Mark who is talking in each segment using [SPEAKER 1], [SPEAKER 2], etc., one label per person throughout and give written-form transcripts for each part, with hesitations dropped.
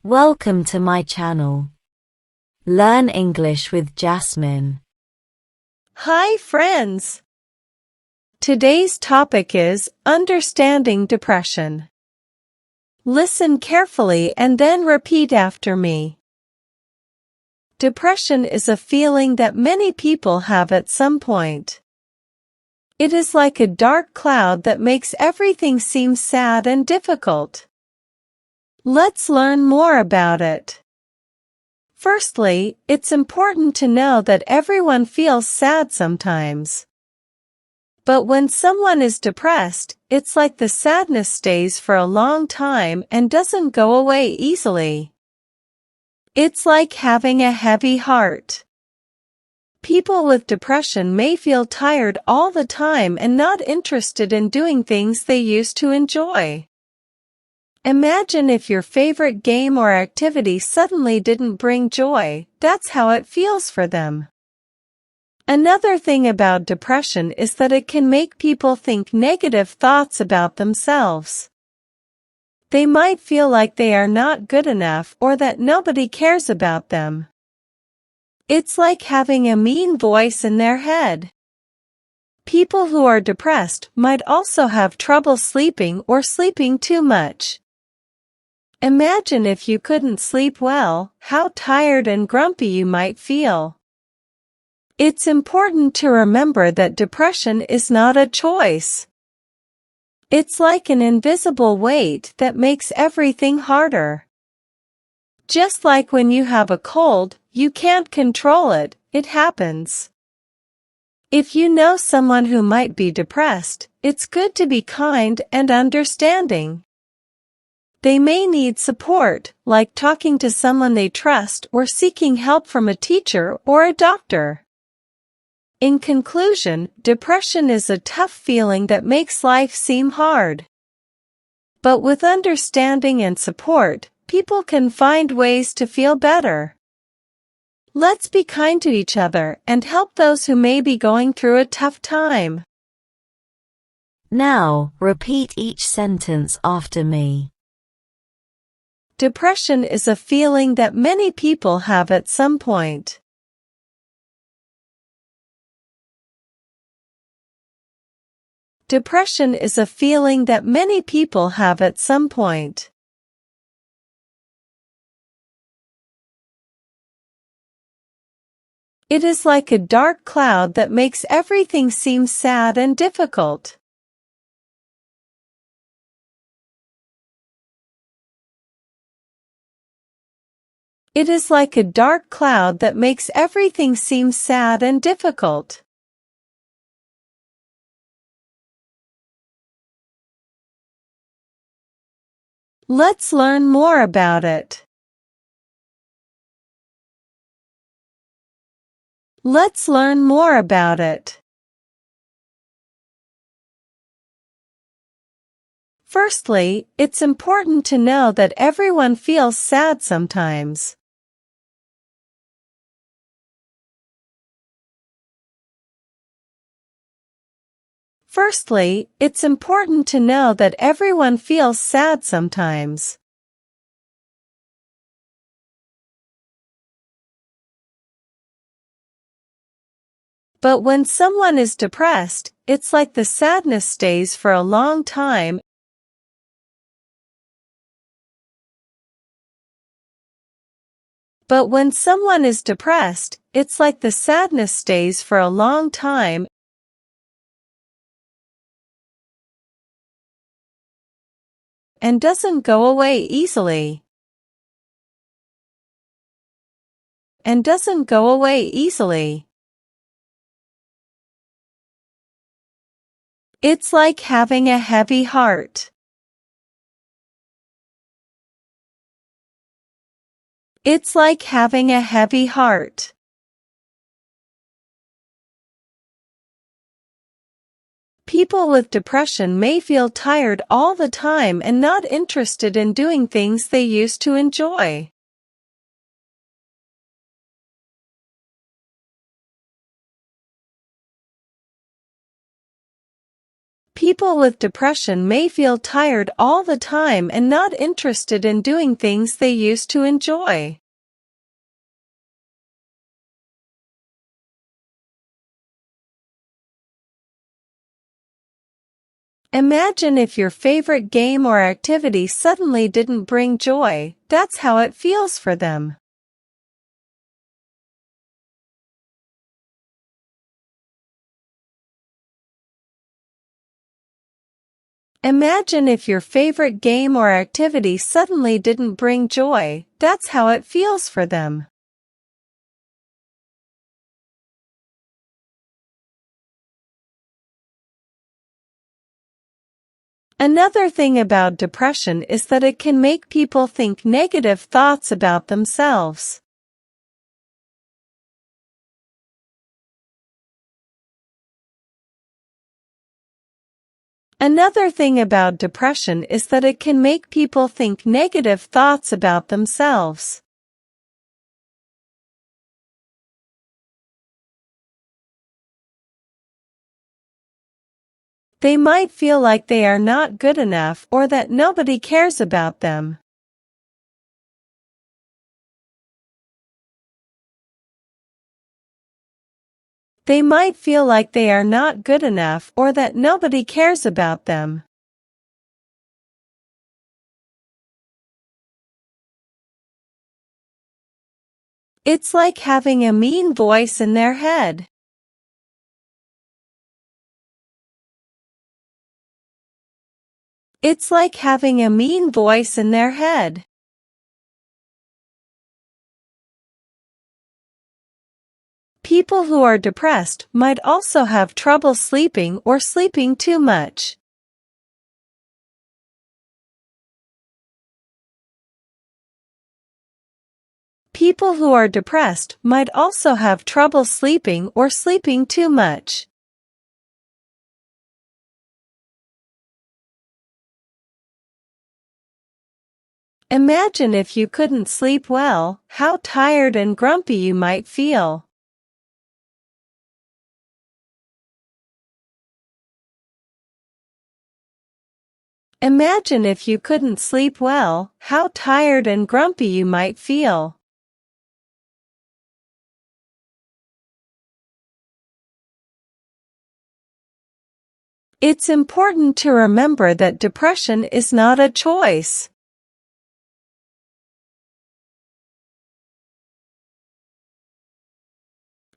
[SPEAKER 1] Welcome to my channel. Learn English with Jasmine.
[SPEAKER 2] Hi friends! Today's topic is understanding depression. Listen carefully and then repeat after me. Depression is a feeling that many people have at some point. It is like a dark cloud that makes everything seem sad and difficult. Let's learn more about it. Firstly, it's important to know that everyone feels sad sometimes. But when someone is depressed, it's like the sadness stays for a long time and doesn't go away easily. It's like having a heavy heart. People with depression may feel tired all the time and not interested in doing things they used to enjoy. Imagine if your favorite game or activity suddenly didn't bring joy. That's how it feels for them. Another thing about depression is that it can make people think negative thoughts about themselves. They might feel like they are not good enough or that nobody cares about them. It's like having a mean voice in their head. People who are depressed might also have trouble sleeping or sleeping too much. Imagine if you couldn't sleep well, how tired and grumpy you might feel. It's important to remember that depression is not a choice. It's like an invisible weight that makes everything harder. Just like when you have a cold, you can't control it, it happens. If you know someone who might be depressed, it's good to be kind and understanding. They may need support, like talking to someone they trust or seeking help from a teacher or a doctor. In conclusion, depression is a tough feeling that makes life seem hard. But with understanding and support, people can find ways to feel better. Let's be kind to each other and help those who may be going through a tough time.
[SPEAKER 1] Now, repeat each sentence after me.
[SPEAKER 2] Depression is a feeling that many people have at some point. Depression is a feeling that many people have at some point. It is like a dark cloud that makes everything seem sad and difficult. It is like a dark cloud that makes everything seem sad and difficult. Let's learn more about it. Let's learn more about it. Firstly, it's important to know that everyone feels sad sometimes. Firstly, it's important to know that everyone feels sad sometimes. But when someone is depressed, it's like the sadness stays for a long time. But when someone is depressed, it's like the sadness stays for a long time and doesn't go away easily. And doesn't go away easily. It's like having a heavy heart. It's like having a heavy heart. People with depression may feel tired all the time and not interested in doing things they used to enjoy. People with depression may feel tired all the time and not interested in doing things they used to enjoy. Imagine if your favorite game or activity suddenly didn't bring joy. That's how it feels for them. Imagine if your favorite game or activity suddenly didn't bring joy. That's how it feels for them. Another thing about depression is that it can make people think negative thoughts about themselves. Another thing about depression is that it can make people think negative thoughts about themselves. They might feel like they are not good enough or that nobody cares about them. They might feel like they are not good enough or that nobody cares about them. It's like having a mean voice in their head. It's like having a mean voice in their head. People who are depressed might also have trouble sleeping or sleeping too much. People who are depressed might also have trouble sleeping or sleeping too much. Imagine if you couldn't sleep well, how tired and grumpy you might feel. Imagine if you couldn't sleep well, how tired and grumpy you might feel. It's important to remember that depression is not a choice.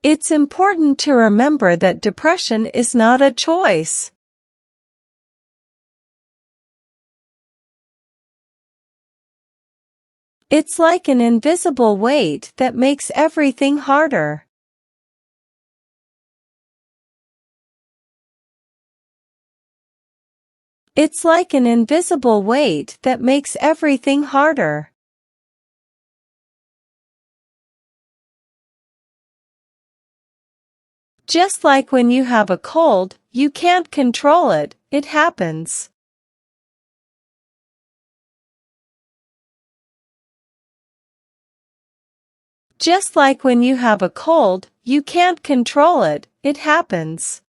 [SPEAKER 2] It's important to remember that depression is not a choice. It's like an invisible weight that makes everything harder. It's like an invisible weight that makes everything harder. Just like when you have a cold, you can't control it, it happens. Just like when you have a cold, you can't control it, it happens.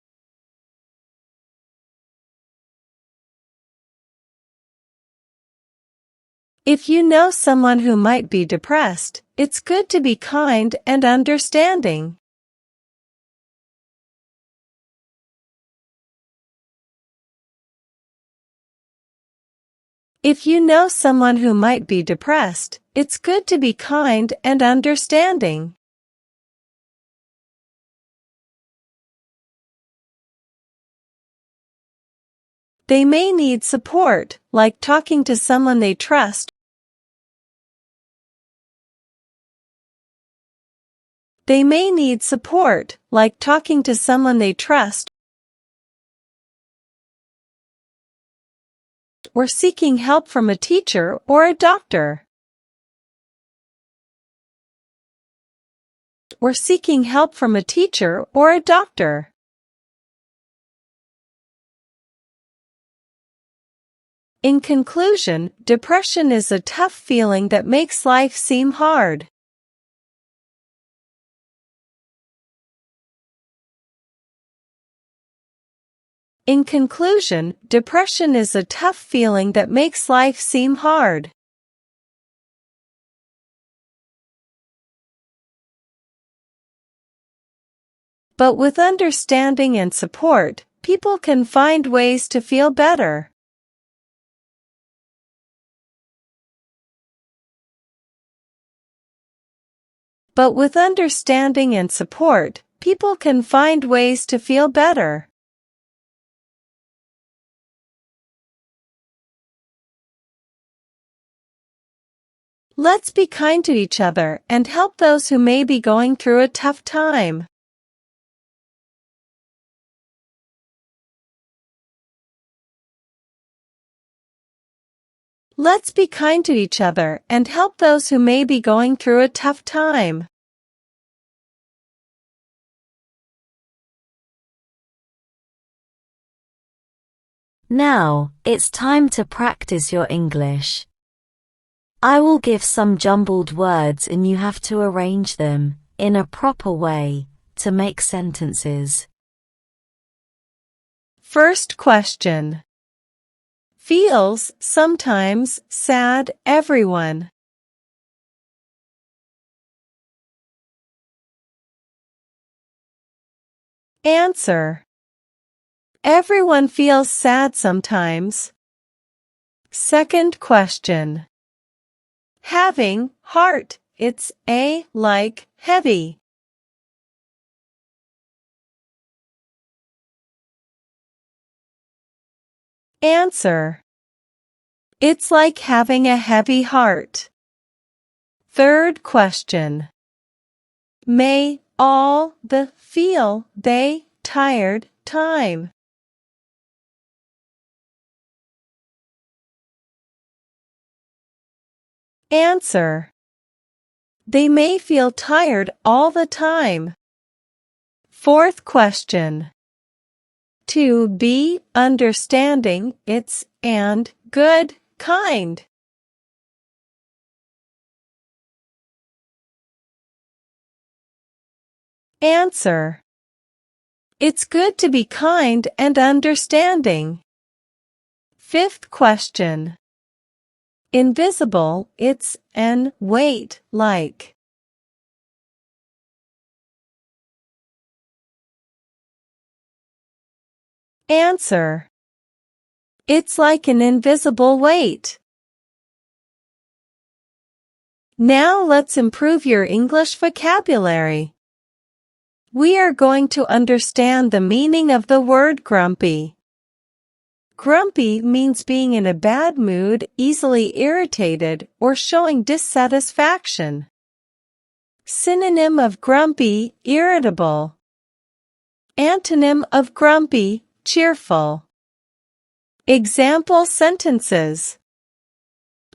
[SPEAKER 2] If you know someone who might be depressed, it's good to be kind and understanding. If you know someone who might be depressed, it's good to be kind and understanding. They may need support, like talking to someone they trust. They may need support, like talking to someone they trust, or seeking help from a teacher or a doctor. Or seeking help from a teacher or a doctor. In conclusion, depression is a tough feeling that makes life seem hard. In conclusion, depression is a tough feeling that makes life seem hard. But with understanding and support, people can find ways to feel better. But with understanding and support, people can find ways to feel better. Let's be kind to each other and help those who may be going through a tough time. Let's be kind to each other and help those who may be going through a tough time.
[SPEAKER 1] Now, it's time to practice your English. I will give some jumbled words and you have to arrange them, in a proper way, to make sentences.
[SPEAKER 2] First question. Feels, sometimes, sad, everyone. Answer. Everyone feels sad sometimes. Second question. Having, heart, it's a, like, heavy. Answer. It's like having a heavy heart. Third question. May, all, the, feel, they, tired, time. Answer. They may feel tired all the time. Fourth question. To be, understanding, it's, and, good, kind. Answer. It's good to be kind and understanding. Fifth question. Invisible, it's, an, weight, like. Answer. It's like an invisible weight. Now let's improve your English vocabulary. We are going to understand the meaning of the word grumpy. Grumpy means being in a bad mood, easily irritated, or showing dissatisfaction. Synonym of grumpy, irritable. Antonym of grumpy, cheerful. Example sentences.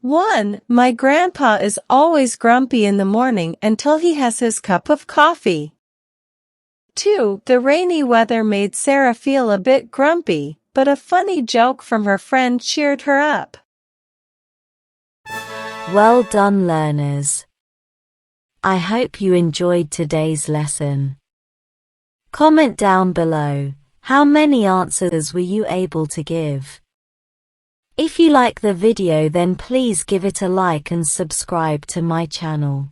[SPEAKER 2] 1. My grandpa is always grumpy in the morning until he has his cup of coffee. 2. The rainy weather made Sarah feel a bit grumpy, but a funny joke from her friend cheered her up.
[SPEAKER 1] Well done, learners. I hope you enjoyed today's lesson. Comment down below, how many answers were you able to give? If you like the video, then please give it a like and subscribe to my channel.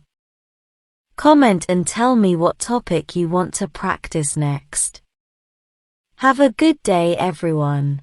[SPEAKER 1] Comment and tell me what topic you want to practice next. Have a good day, everyone.